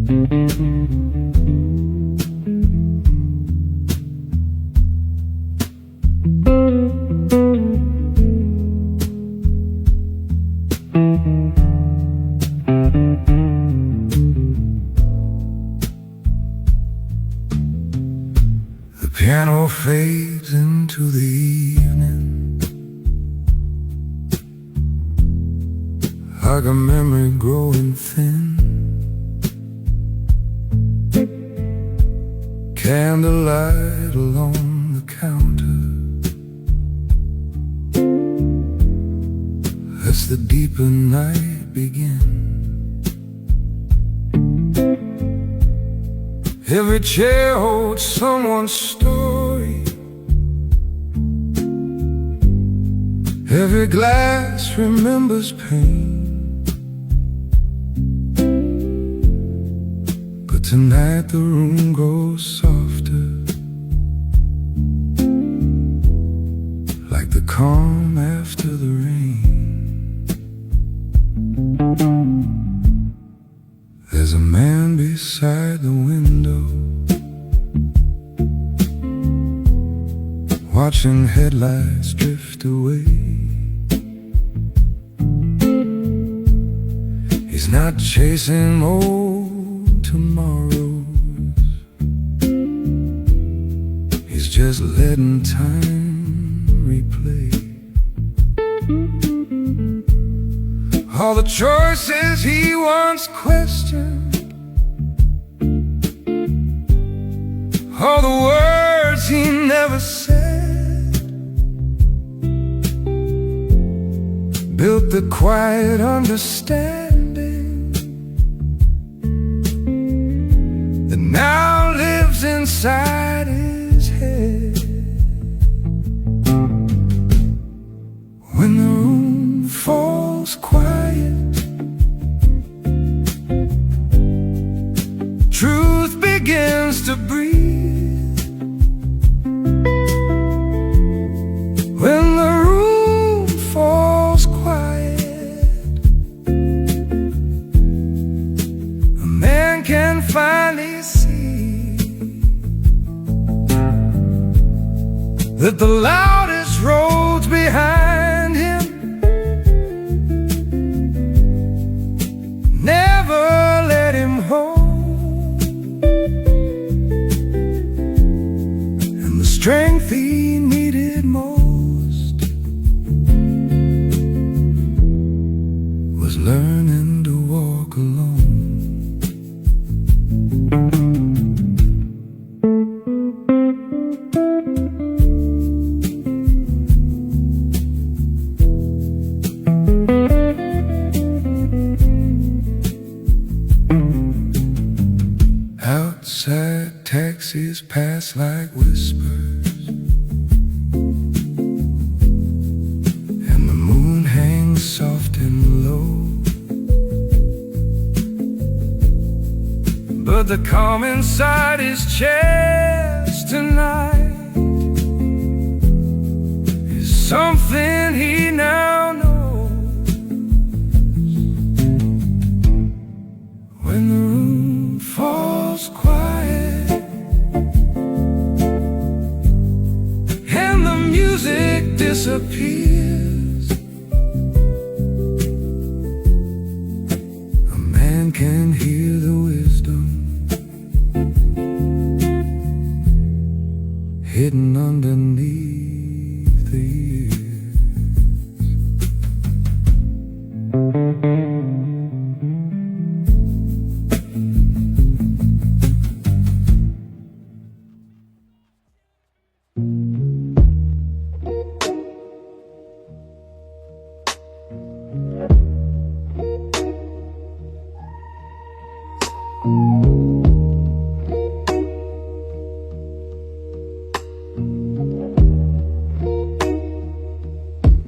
The piano fades into the evening, like a memory growing thin. Candlelight along the counter, lets the deeper night begin. Every chair holds someone's story, every glass remembers pain. But tonight the room grows softer, like the calm after the rain. There's a man beside the window, watching headlights drift away. He's not chasing old tomorrows, he's just letting time replay all the choices he once questioned, all the words he never said, built the quiet understanding that now lives inside his head. When the room falls quiet, truth begins to breathe. When the room falls quiet, a man can finally see that the loudest roads behind him never let him home, and the strength he needed most was learning to walk alone. Outside taxis pass like whispers, and the moon hangs soft and low. But the calm inside his chest tonight is something he now knows. When the room falls quiet and the music disappears, a man can hear the wisdom hidden underneath the years.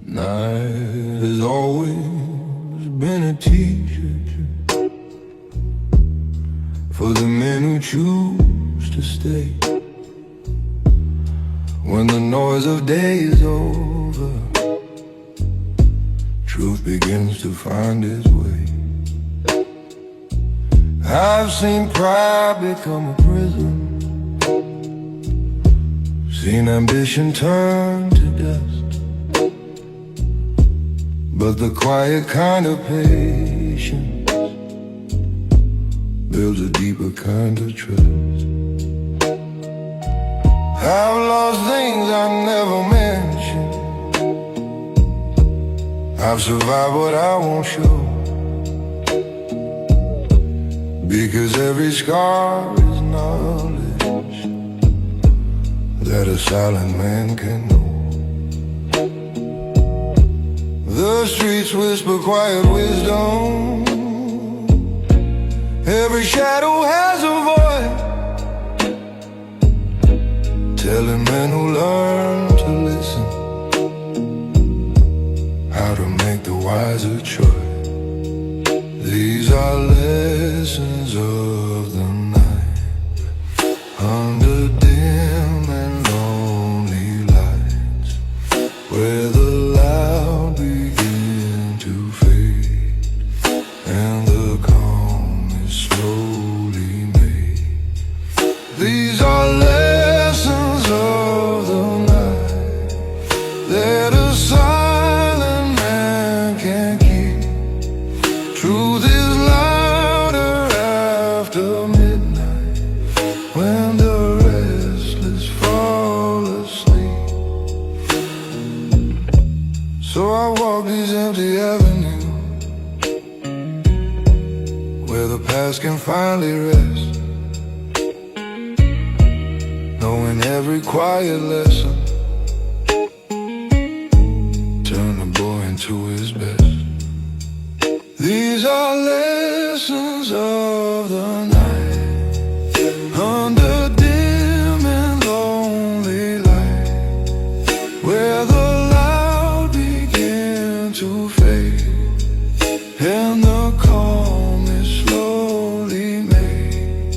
Night has always been a teacher for the men who choose to stay. When the noise of day is over, truth begins to find its way. I've seen pride become a prison, seen ambition turn to dust, but the quiet kind of patience builds a deeper kind of trust. I've lost things I never mentioned, I've survived what I won't show, because every scar is knowledge that a silent man can know. The streets whisper quiet wisdom, every shadow has a voice, telling men who learn to listen how to make the wiser choice. These are lessons of the night, under dim and lonely lights, where the loud begin to fade and the calm is slowly made. These are lessons of the night that a silent man can't keep. Truth is louder after midnight, when the restless fall asleep. So I walk these empty avenues, where the past can finally rest, knowing every quiet lesson turn the boy into his best. These are lessons of the night, under dim and lonely light, where the loud begin to fade and the calm is slowly made.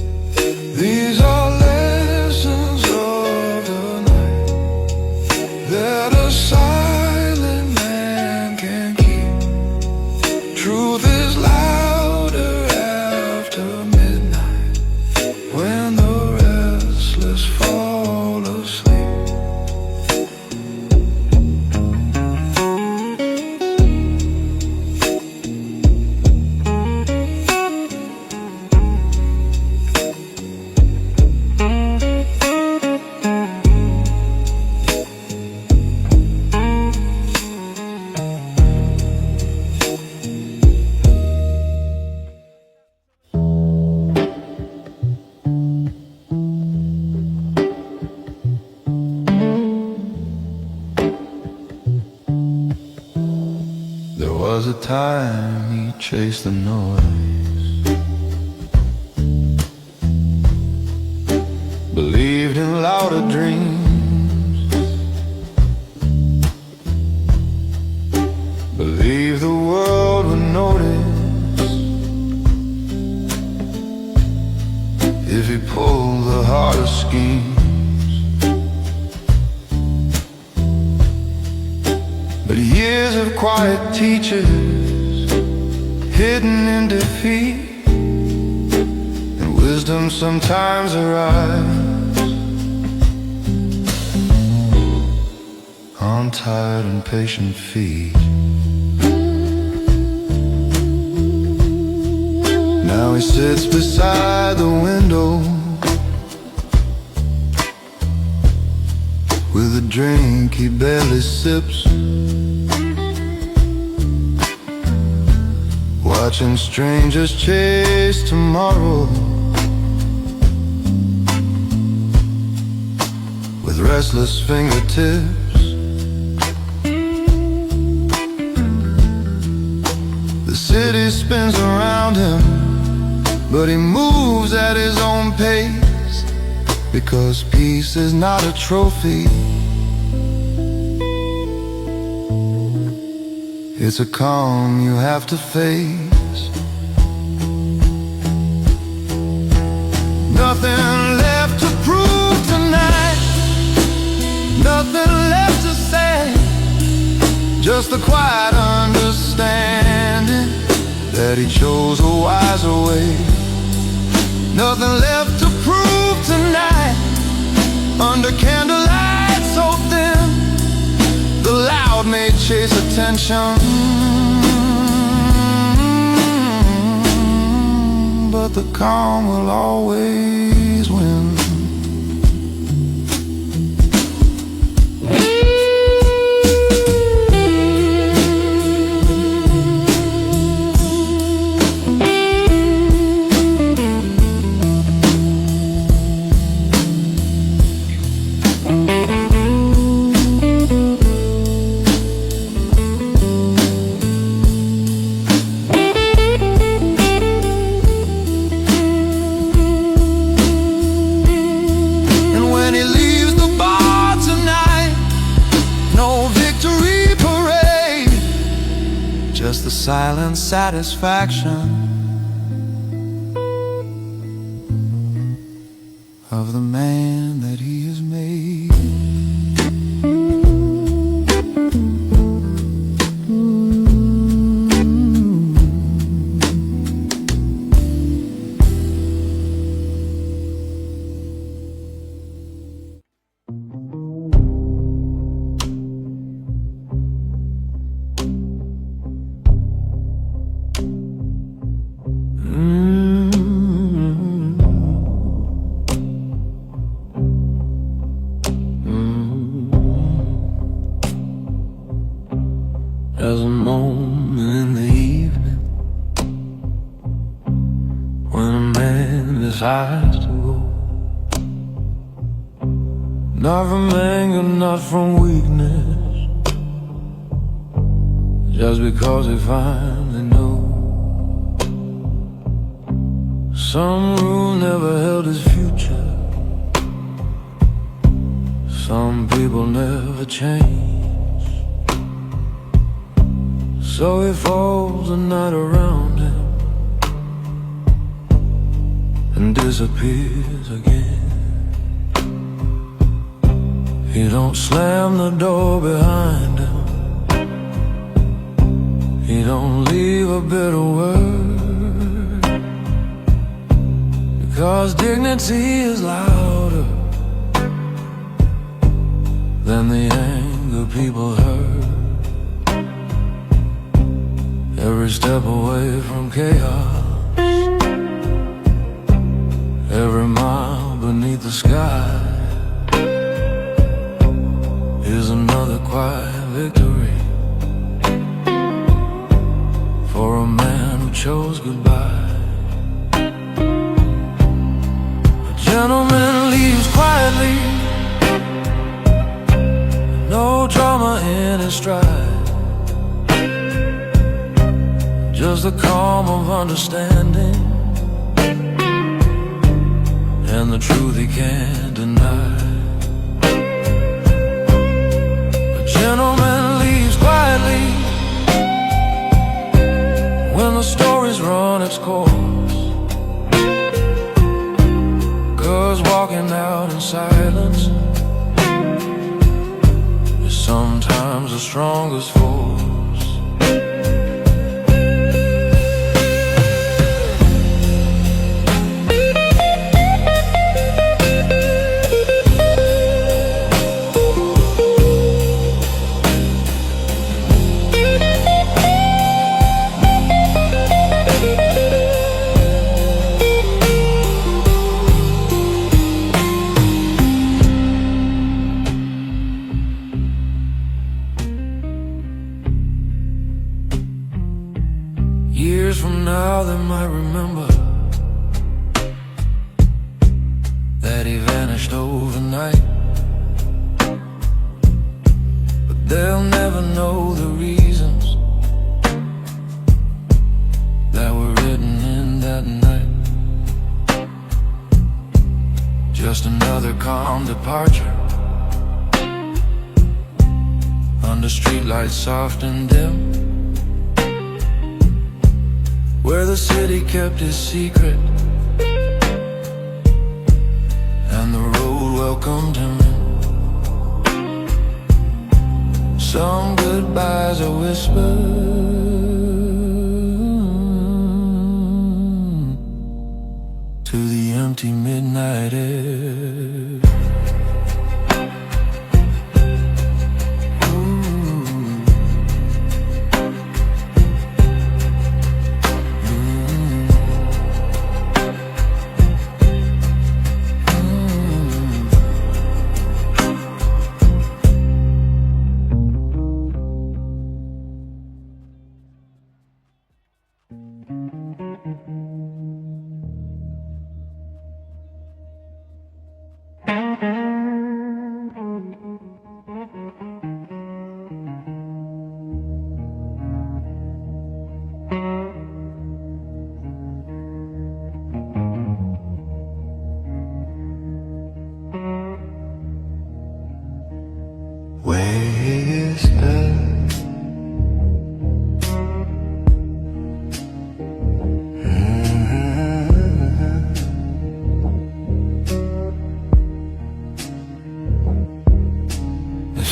These are lessons of the night that a silent man can keep. Truth is louder after midnight, when the restless fall asleep. There was a time he chased the noise, believed in louder dreams, believed the world would notice if he pulled the hardest schemes. But years of quiet teachers, hidden in defeat, and wisdom sometimes arrives on tired and patient feet. Now he sits beside the window with a drink he barely sips, watching strangers chase tomorrow with restless fingertips. The city spins around him, but he moves at his own pace, because peace is not a trophy, it's a calm you have to face. Nothing left to prove tonight, nothing left to say, just the quiet understanding that he chose a wiser way. Nothing left to prove tonight. Under candlelight so thin, the loud may chase attention, but the calm will always win. Just the silent satisfaction of the man that he has made. There's a moment in the evening when a man decides to go, not from anger, not from weakness, just because he finally knows some rule never held his future. Some people never change. So he falls the night around him and disappears again. He don't slam the door behind him, he don't leave a bitter word, because dignity is louder than the anger people heard. Every step away from chaos, every mile beneath the sky is another quiet victory for a man who chose goodbye. A gentleman leaves quietly, no drama in his stride, just the calm of understanding and the truth he can't deny. A gentleman leaves quietly when the story's run its course, 'cause walking out in silence is sometimes the strongest force. Years from now they might remember that he vanished overnight, but they'll never know the reasons that were written in that night. Just another calm departure under streetlights soft and dim, where the city kept his secret and the road welcomed him in. Some goodbyes are whispered to the empty midnight air.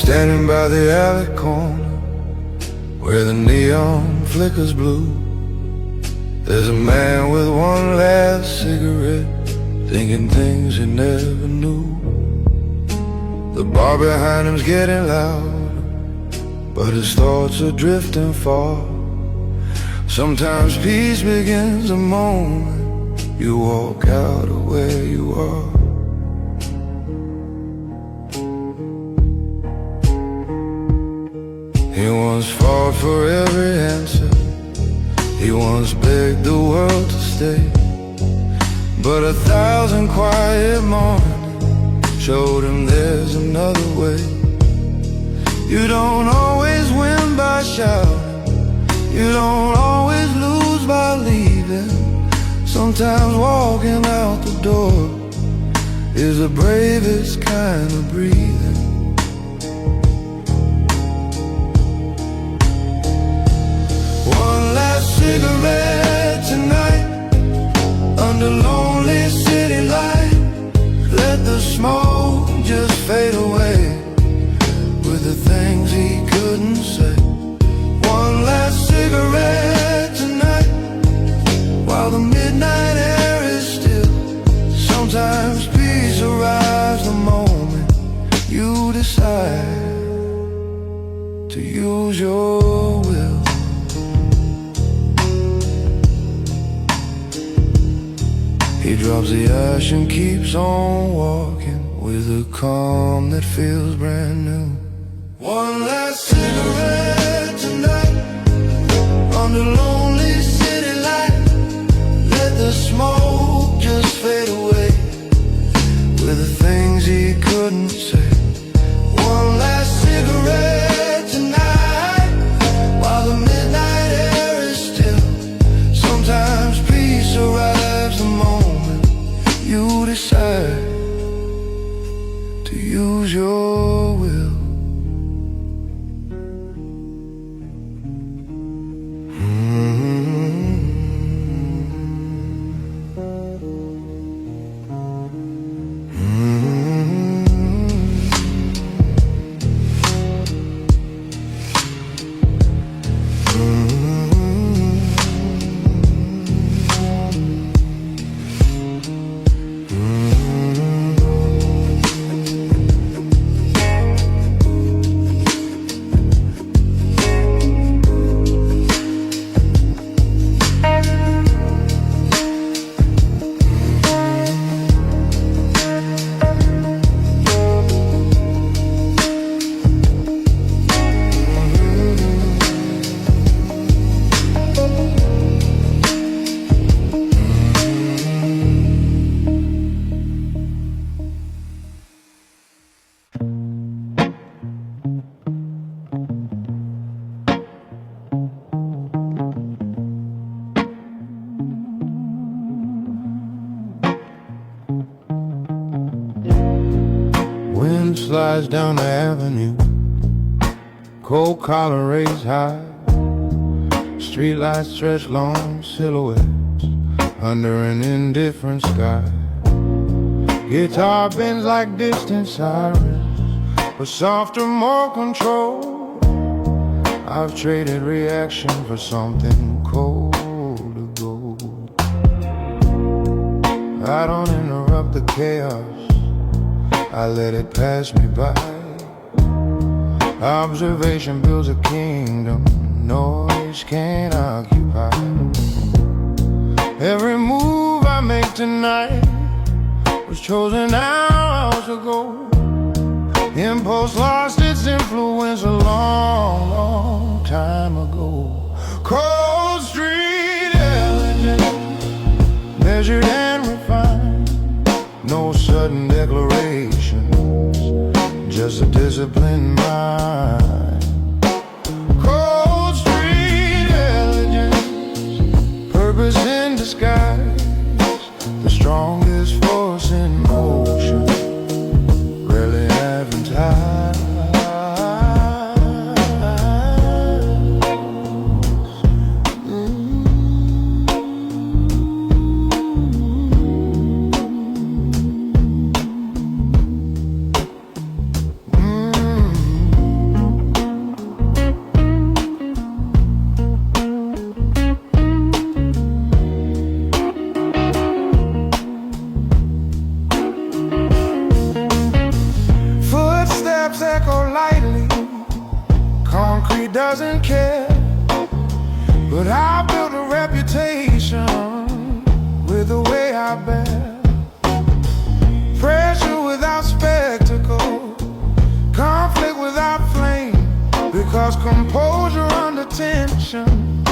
Standing by the alley corner where the neon flickers blue, there's a man with one last cigarette, thinking things he never knew. The bar behind him's getting loud, but his thoughts are drifting far. Sometimes peace begins the moment you walk out of where you are. He once fought for every answer, he once begged the world to stay, but 1,000 quiet mornings showed him there's another way. You don't always win by shouting, you don't always lose by leaving. Sometimes walking out the door is the bravest kind of breathing. Cigarette tonight under lonely city light. Let the smoke just fade away with the things he couldn't say. One last cigarette tonight while the midnight air is still. Sometimes peace arrives the moment you decide to use your will. He drops the ash and keeps on walking with a calm that feels brand new. One last cigarette tonight under lonely city light. Let the smoke just fade away with the things he couldn't say. One last cigarette tonight while the midnight air is still. Sometimes peace arrives the moment you decide to use your will. Wind slides down the avenue, cold collar raised high. Streetlights stretch long silhouettes under an indifferent sky. Guitar bends like distant sirens for softer, more control. I've traded reaction for something cold to go. I don't interrupt up the chaos, I let it pass me by. Observation builds a kingdom, noise can't occupy. Every move I make tonight was chosen hours ago. Impulse lost its influence a long, long time ago. Cold street elegance, measured and refined. No sudden declarations, just a disciplined mind. Cold street elegance, purpose in disguise. The strongest force in motion, rarely advertised. Echo lightly, concrete doesn't care. But I built a reputation with the way I bear. Pressure without spectacle, conflict without flame. Because composure under tension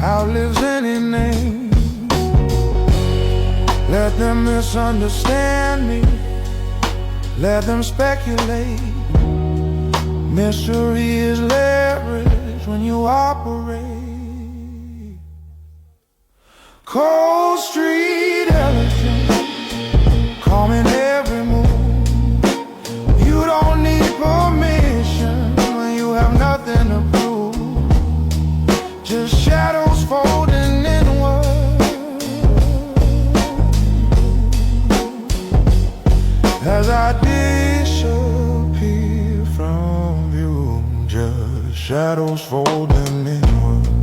outlives any name. Let them misunderstand me, let them speculate. Mystery is leverage when you operate. Cold street elegance, calm in every move. You don't need permission when you have nothing to prove. Just shadows folding inward as I disappear from view. Just shadows folding inward.